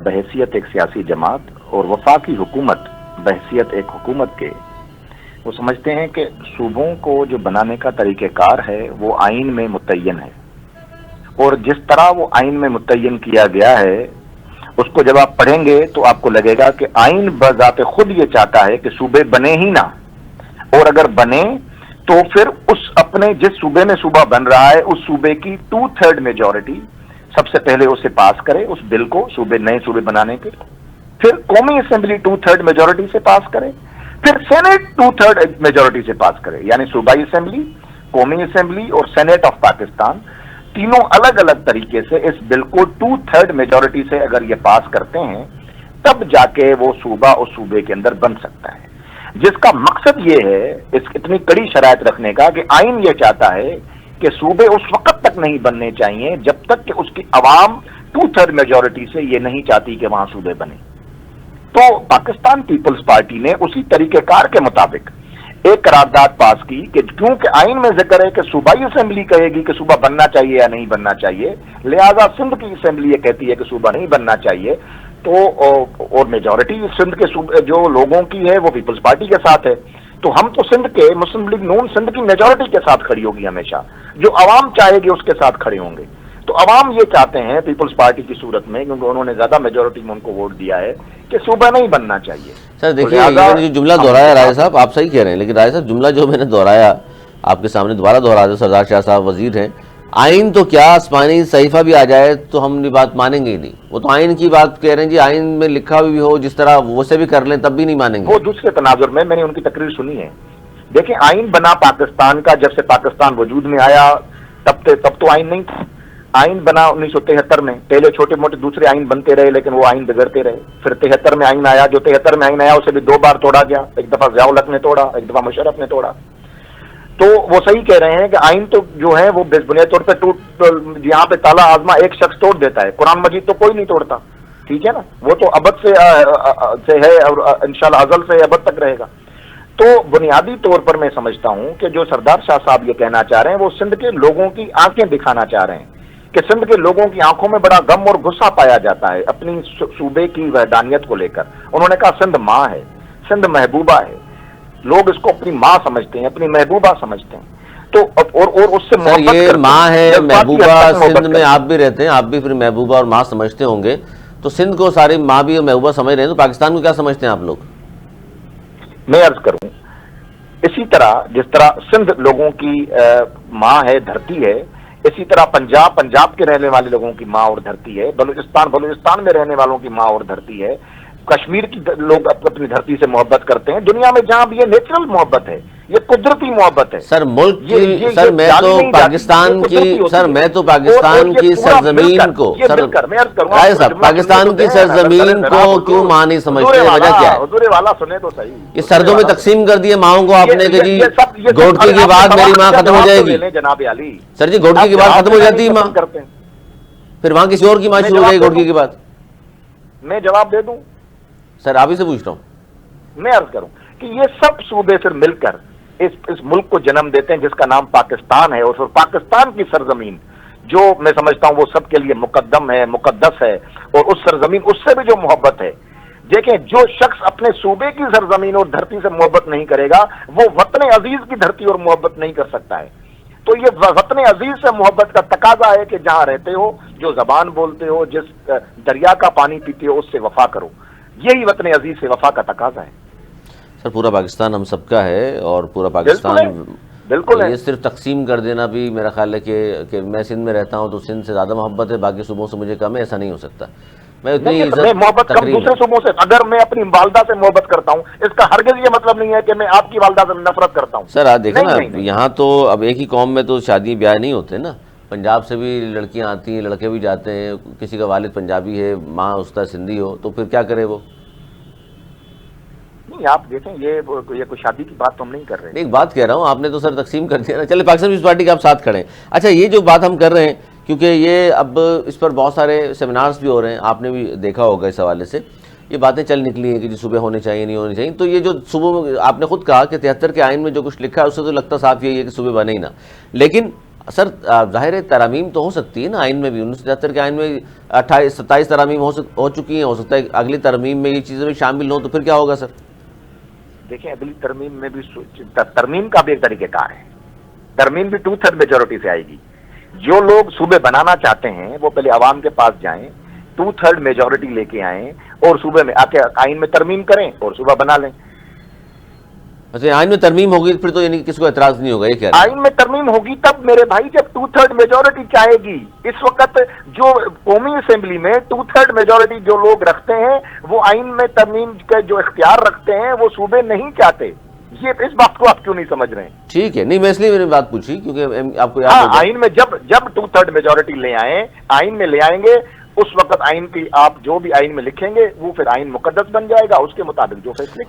بحیثیت ایک سیاسی جماعت اور وفاقی حکومت بحیثیت ایک حکومت کے، وہ سمجھتے ہیں کہ صوبوں کو جو بنانے کا طریقہ کار ہے وہ آئین میں متعین ہے، اور جس طرح وہ آئین میں متعین کیا گیا ہے اس کو جب آپ پڑھیں گے تو آپ کو لگے گا کہ آئین بذات خود یہ چاہتا ہے کہ صوبے بنے ہی نہ، اور اگر بنے تو پھر اس اپنے جس صوبے میں صوبہ بن رہا ہے اس صوبے کی 2/3 میجورٹی سب سے پہلے اسے پاس کرے اس بل کو نئے صوبے بنانے کے، پھر قومی اسمبلی 2/3 میجورٹی سے پاس کرے، پھر سینٹ 2/3 میجورٹی سے پاس کرے، یعنی صوبائی اسمبلی، قومی اسمبلی اور سینٹ آف پاکستان تینوں الگ الگ طریقے سے اس بل کو 2/3 میجورٹی سے اگر یہ پاس کرتے ہیں تب جا کے وہ صوبہ اس صوبے کے اندر بن سکتا ہے، جس کا مقصد یہ ہے اس اتنی کڑی شرائط رکھنے کا کہ آئین یہ چاہتا ہے کہ صوبے اس وقت تک نہیں بننے چاہیے جب تک کہ اس کی عوام 2/3 میجورٹی سے یہ نہیں چاہتی کہ وہاں صوبے بنے۔ تو پاکستان پیپلز پارٹی نے اسی طریقہ کار کے مطابق ایک قرارداد پاس کی کہ کیونکہ آئین میں ذکر ہے کہ صوبائی اسمبلی کہے گی کہ صوبہ بننا چاہیے یا نہیں بننا چاہیے، لہذا سندھ کی اسمبلی یہ کہتی ہے کہ صوبہ نہیں بننا چاہیے، تو اور میجورٹی سندھ کے جو لوگوں کی ہے وہ پیپلز پارٹی کے ساتھ ہے، تو ہم تو سندھ کے مسلم لیگ نون سندھ کی میجورٹی کے ساتھ کھڑی ہوگی، ہمیشہ جو عوام چاہے گی اس کے ساتھ کھڑے ہوں گے۔ تو عوام یہ چاہتے ہیں پیپلز پارٹی کی صورت میں، کیونکہ انہوں نے زیادہ میجورٹی میں ان کو ووٹ دیا ہے، کہ صوبہ نہیں بننا چاہیے۔ سر دیکھیے میں نے جو جملہ دہرایا راجہ صاحب، آپ صحیح کہہ رہے ہیں، لیکن راجہ صاحب جملہ جو میں نے دہرایا آپ کے سامنے دوبارہ دہرا دیں، سردار شاہ صاحب وزیر ہیں، آئین تو کیا آسمانی صحیفہ بھی آ جائے تو ہم یہ بات مانیں گے ہی نہیں، وہ تو آئین کی بات کہہ رہے ہیں جی، آئین میں لکھا بھی ہو جس طرح وہ سے بھی کر لیں تب بھی نہیں مانیں گے۔ وہ دوسرے تناظر میں نے ان کی تقریر سنی ہے، دیکھیں آئین بنا پاکستان کا جب سے پاکستان وجود میں آیا تب تو آئین نہیں تھا، آئین بنا 1973 میں، پہلے چھوٹے موٹے دوسرے آئین بنتے رہے لیکن وہ آئین بگڑتے رہے، پھر 73 میں آئین آیا، جو 73 میں آئین آیا اسے بھی 2 بار توڑا گیا، ایک دفعہ ضیاء الحق نے توڑا، ایک دفعہ مشرف نے توڑا۔ تو وہ صحیح کہہ رہے ہیں کہ آئین تو جو ہے وہ بنیادی طور پہ یہاں پہ تالا آزما ایک شخص توڑ دیتا ہے، قرآن مجید تو کوئی نہیں توڑتا، ٹھیک ہے نا، وہ تو ابد سے ہے اور انشاءاللہ ازل سے ابد تک رہے گا۔ تو بنیادی طور پر میں سمجھتا ہوں کہ جو سردار شاہ صاحب یہ کہنا چاہ رہے ہیں وہ سندھ کے لوگوں کی آنکھیں دکھانا چاہ رہے ہیں کہ سندھ کے لوگوں کی آنکھوں میں بڑا غم اور غصہ پایا جاتا ہے اپنی صوبے کی وحدانیت کو لے کر۔ انہوں نے کہا سندھ ماں ہے، سندھ محبوبہ ہے، لوگ اس کو اپنی ماں سمجھتے ہیں، اپنی محبوبہ سمجھتے ہیں، تو اور اس سے محبت یہ کرتے ماں ہیں، ہے محبوبہ، سندھ میں کرتے آپ بھی رہتے ہیں، آپ بھی پھر محبوبہ اور ماں سمجھتے ہوں گے، تو سندھ کو ساری ماں بھی اور محبوبہ سمجھ رہے ہیں، تو پاکستان کو کیا سمجھتے ہیں آپ لوگ؟ میں عرض کروں اسی طرح جس طرح سندھ لوگوں کی ماں ہے، دھرتی ہے، اسی طرح پنجاب کے رہنے والے لوگوں کی ماں اور دھرتی ہے، بلوچستان میں رہنے والوں کی ماں اور دھرتی ہے، کشمیر کی لوگ اپنی دھرتی سے محبت کرتے ہیں، دنیا میں جہاں بھی یہ نیچرل محبت ہے، یہ قدرتی محبت ہے۔ سر ملک کی سر میں تو پاکستان کی سر میں تو پاکستان کی سرزمین کو سر رائے صاحب پاکستان کی سرزمین کو کیوں ماں نہیں سمجھتے، وجہ کیا ہے؟ حضور والا سنے تو صحیح، یہ سردوں میں تقسیم کر دیے ماؤں کو آپ نے کہ جی گھوٹکی کے بعد میری ماں ختم ہو جائے گی، جناب علی سر جی گھوٹکی کے بعد ختم ہو جاتی ہے ماں، پھر وہاں کسی اور کی ماں شروع ہو جائے گی گھوٹکی کے بعد۔ میں جواب دے دوں سر آپ ہی سے پوچھ رہا ہوں۔ میں عرض کروں کہ یہ سب صوبے پھر مل کر اس ملک کو جنم دیتے ہیں جس کا نام پاکستان ہے، اور پھر پاکستان کی سرزمین جو میں سمجھتا ہوں وہ سب کے لیے مقدم ہے، مقدس ہے، اور اس سرزمین اس سے بھی جو محبت ہے، دیکھیں جو شخص اپنے صوبے کی سرزمین اور دھرتی سے محبت نہیں کرے گا وہ وطن عزیز کی دھرتی اور محبت نہیں کر سکتا ہے۔ تو یہ وطن عزیز سے محبت کا تقاضا ہے کہ جہاں رہتے ہو، جو زبان بولتے ہو، جس دریا کا پانی پیتے ہو، اس سے وفا کرو، یہی وطن عزیز سے وفا کا تقاضا ہے۔ سر پورا پاکستان ہم سب کا ہے، اور پورا پاکستان بالکل ہے، یہ صرف تقسیم کر دینا بھی میرا خیال ہے کہ میں سندھ میں رہتا ہوں تو سندھ سے زیادہ محبت ہے، باقی صوبوں سے مجھے کم ہے، ایسا نہیں ہو سکتا۔ میں محبت کم دوسرے صوبوں سے، اگر میں اپنی والدہ سے محبت کرتا ہوں اس کا ہرگز یہ مطلب نہیں ہے کہ میں آپ کی والدہ سے نفرت کرتا ہوں۔ سر آپ دیکھیں نا یہاں تو اب ایک ہی قوم میں تو شادی بیاہ نہیں ہوتے نا، پنجاب سے بھی لڑکیاں آتی ہیں، لڑکے بھی جاتے ہیں، کسی کا والد پنجابی ہے، ماں اس کا سندھی ہو، تو پھر کیا کرے وہ؟ نہیں آپ دیکھیں یہ کوئی شادی کی بات تو ہم نہیں کر رہے ہیں، ایک بات کہہ رہا ہوں، آپ نے تو سر تقسیم کر دیا نا، چلے پاکستان پیپلز پارٹی کے آپ ساتھ کھڑے ہیں۔ اچھا یہ جو بات ہم کر رہے ہیں، کیونکہ یہ اب اس پر بہت سارے سیمینارز بھی ہو رہے ہیں، آپ نے بھی دیکھا ہوگا اس حوالے سے، یہ باتیں چل نکلی ہیں کہ جو صوبے ہونے چاہیے نہیں ہونے چاہیے، تو یہ جو صوبوں میں آپ نے خود کہا کہ 73 کے آئین میں جو کچھ لکھا ہے اس سے تو لگتا صاف یہی ہے کہ صوبے بنے ہی نہ، لیکن سر ظاہر ہے ترامیم تو ہو سکتی ہے نا آئین میں بھی، 1973 کے آئین میں 27 ترامیم ہو چکی ہیں، ہو سکتا ہے اگلی ترمیم میں یہ چیزیں بھی شامل ہوں، تو پھر کیا ہوگا سر؟ دیکھیں اگلی ترمیم میں بھی ترمیم کا بھی ایک طریقہ کار ہے، ترمیم بھی 2/3 میجورٹی سے آئے گی۔ جو لوگ صوبے بنانا چاہتے ہیں وہ پہلے عوام کے پاس جائیں، 2/3 میجورٹی لے کے آئیں اور صوبے میں آ کے آئین میں ترمیم کریں اور صوبہ بنا لیں۔ اچھا آئین میں ترمیم ہوگی پھر تو یعنی کسی کو اعتراض نہیں ہوگا، یہ کہہ رہے ہیں؟ آئین میں ترمیم ہوگی تب میرے بھائی جب 2/3 میجورٹی چاہے گی۔ اس وقت جو قومی اسمبلی میں 2/3 میجورٹی جو لوگ رکھتے ہیں وہ آئین میں ترمیم کا جو اختیار رکھتے ہیں وہ صوبے نہیں چاہتے۔ یہ اس بات کو آپ کیوں نہیں سمجھ رہے ہیں؟ ٹھیک ہے، نہیں میں اس لیے میری بات پوچھی کیونکہ آپ کو یاد ہوگا آئین میں جب 2/3 میجورٹی لے آئیں، آئین میں لے آئیں گے، اس وقت آئین کی آپ جو بھی آئین میں لکھیں گے وہ پھر آئین مقدس بن جائے گا، اس کے مطابق جو فیصلے